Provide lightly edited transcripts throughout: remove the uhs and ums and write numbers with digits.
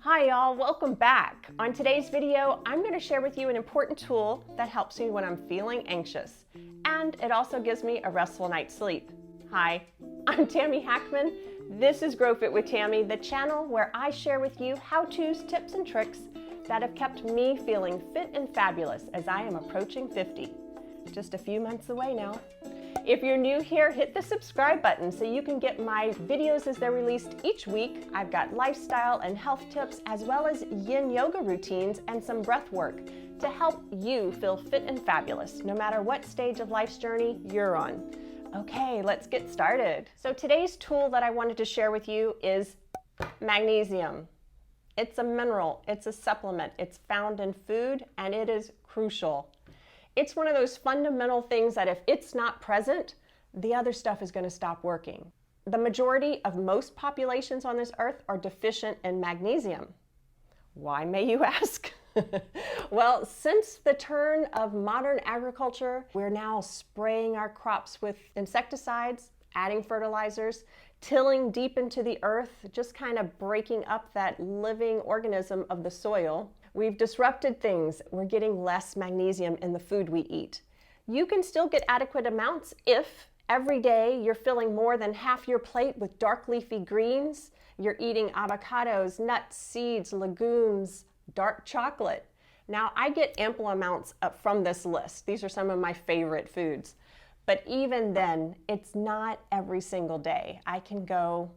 Hi y'all, welcome back. On today's video, I'm going to share with you an important tool that helps me when I'm feeling anxious, and it also gives me a restful night's sleep. Hi, I'm Tammy Hackman. This is GroFit with Tammy, the channel where I share with you how-tos, tips, and tricks that have kept me feeling fit and fabulous as I am approaching 50. Just a few months away now. If you're new here, hit the subscribe button so you can get my videos as they're released each week. I've got lifestyle and health tips, as well as yin yoga routines and some breath work to help you feel fit and fabulous, no matter what stage of life's journey you're on. Okay, let's get started. So today's tool that I wanted to share with you is magnesium. It's a mineral, it's a supplement, it's found in food, and it is crucial. It's one of those fundamental things that if it's not present, the other stuff is going to stop working. The majority of most populations on this earth are deficient in magnesium. Why, may you ask? Well, since the turn of modern agriculture, we're now spraying our crops with insecticides, adding fertilizers, tilling deep into the earth, just kind of breaking up that living organism of the soil. We've disrupted things. We're getting less magnesium in the food we eat. You can still get adequate amounts if every day you're filling more than half your plate with dark leafy greens, you're eating avocados, nuts, seeds, legumes, dark chocolate. Now, I get ample amounts from this list. These are some of my favorite foods. But even then, it's not every single day. I can go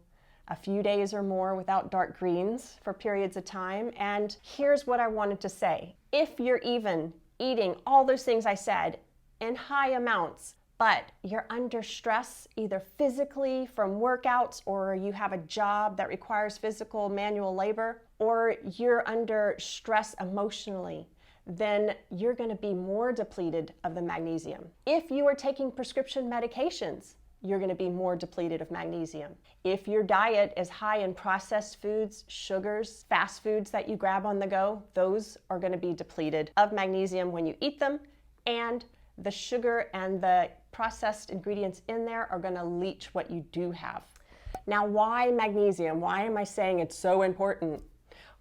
a few days or more without dark greens for periods of time. And here's what I wanted to say. If you're even eating all those things I said in high amounts, but you're under stress, either physically from workouts, or you have a job that requires physical manual labor, or you're under stress emotionally, then you're going to be more depleted of the magnesium. If you are taking prescription medications, you're going to be more depleted of magnesium. If your diet is high in processed foods, sugars, fast foods that you grab on the go, those are going to be depleted of magnesium when you eat them, and the sugar and the processed ingredients in there are going to leach what you do have. Now, why magnesium? Why am I saying it's so important?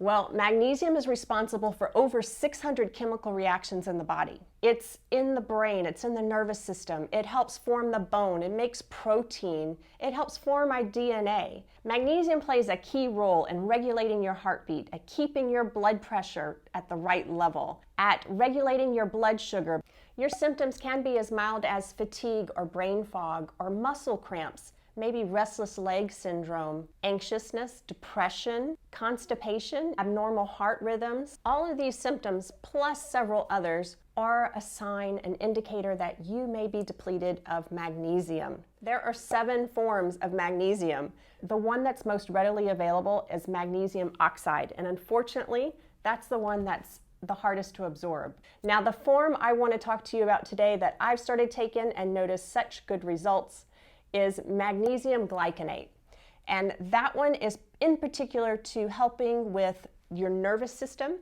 Well, magnesium is responsible for over 600 chemical reactions in the body. It's in the brain, it's in the nervous system, it helps form the bone, it makes protein, it helps form our DNA. Magnesium plays a key role in regulating your heartbeat, at keeping your blood pressure at the right level, at regulating your blood sugar. Your symptoms can be as mild as fatigue or brain fog or muscle cramps, maybe restless leg syndrome, anxiousness, depression, constipation, abnormal heart rhythms. All of these symptoms, plus several others, are a sign, an indicator that you may be depleted of magnesium. There are 7 forms of magnesium. The one that's most readily available is magnesium oxide, and unfortunately, that's the one that's the hardest to absorb. Now, the form I want to talk to you about today that I've started taking and noticed such good results is Magnesium Glycinate. And that one is in particular to helping with your nervous system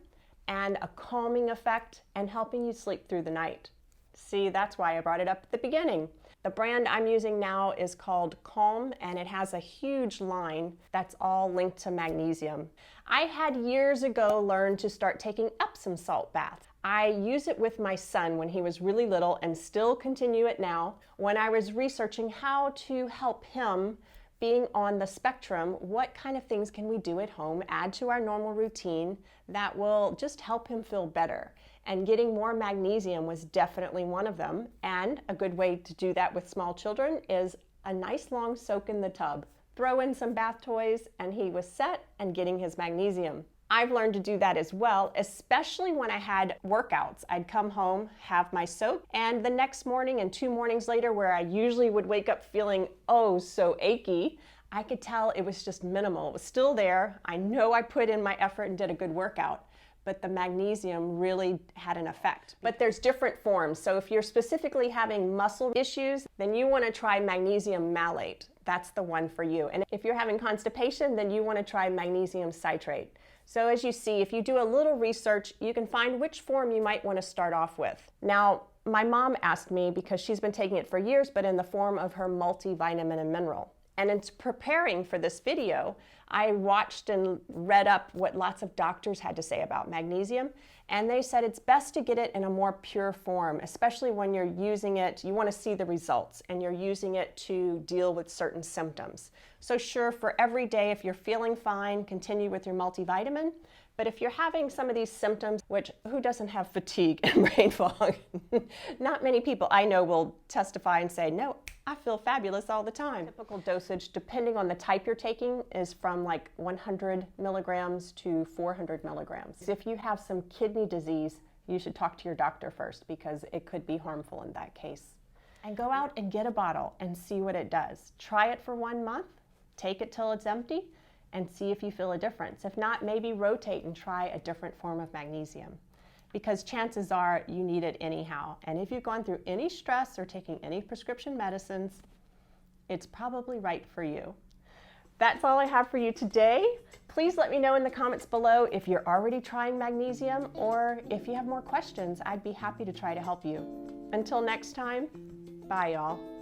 and a calming effect and helping you sleep through the night. See, that's why I brought it up at the beginning. The brand I'm using now is called Calm, and it has a huge line that's all linked to magnesium. I had years ago learned to start taking Epsom Salt baths. I use it with my son when he was really little and still continue it now when I was researching how to help him being on the spectrum. What kind of things can we do at home, add to our normal routine that will just help him feel better? And getting more magnesium was definitely one of them. And a good way to do that with small children is a nice long soak in the tub. Throw in some bath toys and he was set and getting his magnesium. I've learned to do that as well, especially when I had workouts. I'd come home, have my soak, and the next morning and 2 mornings later, where I usually would wake up feeling oh so achy, I could tell it was just minimal. It was still there. I know I put in my effort and did a good workout, but the magnesium really had an effect. But there's different forms. So if you're specifically having muscle issues, then you want to try magnesium malate. That's the one for you. And if you're having constipation, then you want to try magnesium citrate. So as you see, if you do a little research, you can find which form you might want to start off with. Now, my mom asked me, because she's been taking it for years, but in the form of her multivitamin and mineral. And in preparing for this video, I watched and read up what lots of doctors had to say about magnesium, and they said it's best to get it in a more pure form, especially when you're using it, you want to see the results, and you're using it to deal with certain symptoms. So sure, for every day, if you're feeling fine, continue with your multivitamin. But if you're having some of these symptoms, which who doesn't have fatigue and brain fog? Not many people I know will testify and say, no, I feel fabulous all the time. Typical dosage, depending on the type you're taking, is from like 100 milligrams to 400 milligrams. If you have some kidney disease, you should talk to your doctor first because it could be harmful in that case. And go out and get a bottle and see what it does. Try it for 1 month, take it till it's empty, and see if you feel a difference. If not, maybe rotate and try a different form of magnesium, because chances are you need it anyhow. And if you've gone through any stress or taking any prescription medicines, it's probably right for you. That's all I have for you today. Please let me know in the comments below if you're already trying magnesium, or if you have more questions, I'd be happy to try to help you. Until next time, bye y'all.